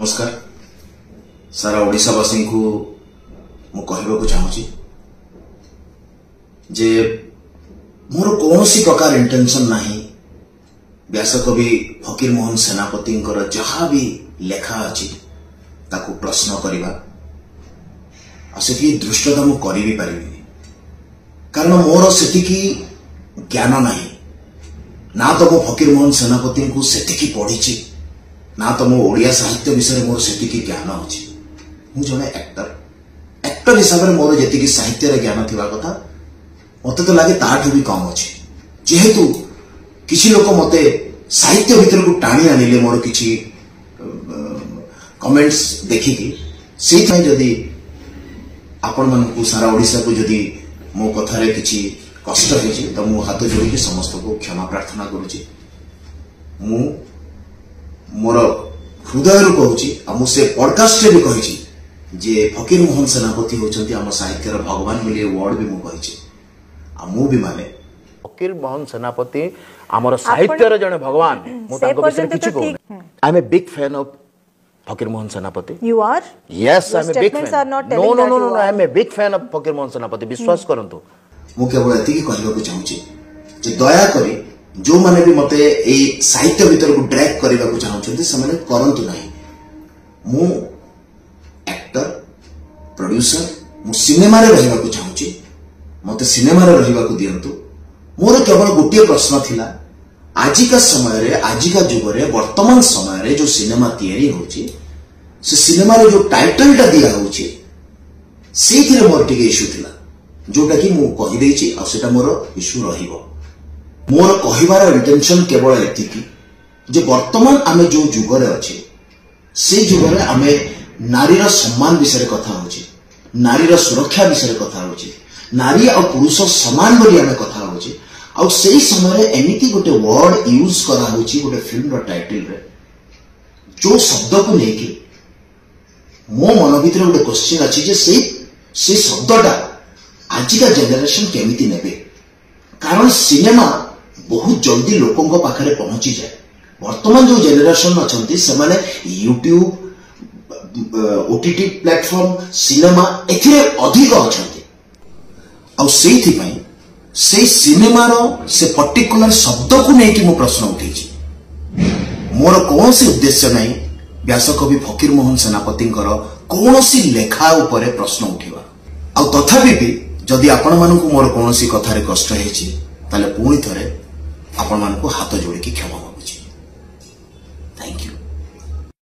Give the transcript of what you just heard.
नमस्कार सारा ओडिशावासी को मु कहबा चाहूँगी जे मोर कौन प्रकार इंटेंशन नहीं व्यासकवि फकीर मोहन सेनापति जहाँ भी लेखा अच्छी ताकू प्रश्न करवा से दृष्टता मु कर भी पारि कारण मोर से ज्ञान नहीं ना तो मो फकीर मोहन सेनापति को से पढ़ी ना तो मो ओडिया साहित्य विषय मोर से ज्ञान अच्छी मु जड़े एक्टर हिसाब से मोर जी साहित्य ज्ञान थी कथा मत तो लगे ताठू भी कम अच्छी जेहेतु किसी लोग मते साहित्य भीतर को टाणी आनिले मोर किसी कमेंट्स देखिकी से जदि आपण मानकु सारा ओडिशा को जदि मो कथारे किसी कष्ट होची तो मु हाथ जोड़ी समस्त को क्षमा प्रार्थना करुची मु मोर हृदय रु कहूची आ मु से पॉडकास्ट रे भी कहिची जे फकीर मोहन सेनापति होचंती हम साहित्य रो भगवान बोली वर्ड भी मु कहिची आ मु भी माने फकीर मोहन सेनापति हमर साहित्य रो जने भगवान मु ताको विषय किछि को I am a big fan of Fakir Mohan Senapati you are yes I am a big fan no I am a big fan of Fakir Mohan सेनापति विश्वास करंतु मु केवल एतिकी कहबा चाहूची जे दया करी जो माने भी मते ए साहित्य भीतर को ड्रैग करबा को चाहउछन्ती से माने करंतु नाही मु एक्टर प्रोड्यूसर मु सिनेमा रे रहबा को चाहउची मते सिनेमा रे रहबा को दियंतु मोर केवल गोटे प्रश्न थिला आजिका समय रे आजिका जुग रे वर्तमान समय रे जो सिनेमा तैयारी होची से सिनेमा रे जो टाइटल टा दिया होची सेथिरे मोर टिके इशू थिला जोटा कि मु कहि देछि आ सेटा मोर इशू रहिबो मोर कहिबार इंटेंशन केवल एतिकी जे वर्तमान आमे जो जुग रे अछि से जुग रे आमे नारी रा सम्मान विषय कथा होछि नारी रा सुरक्षा विषय कथा होछि नारी और पुरुष समान बोली आमे कथा होछि और सही समय एमिति गोटे वर्ड यूज करा होछि गोटे फिल्म रो टाइटल रे जो शब्द को लेके मो मन भीतर गोटे क्वेश्चन अछि जे से शब्दटा आजिका जेनेरेशन केमिति नेबे कारण सिनेमा बहुत जल्दी लोकों को पाखरे पहुंची जाए वर्तमान जो जेनेरेशन अछंती से माने यूट्यूब ओटीटी प्लेटफॉर्म सिनेमा एथिरे अधिक अछंती और सेहि पई से सिनेमा रो से पर्टिकुलर शब्द को नै कि मो प्रश्न उठैछि मोर कोनोसी उद्देश्य नै व्यासकवि फकीर मोहन सेनापति कोनोसी लेखा उपरे प्रश्न उठिबा आ तथापि भी जदि आपण मानकु मोर कोनोसी कथारे कष्ट हेछि ताले पुणी थरे आपण मानकु हाथ जोड़ी की क्षमा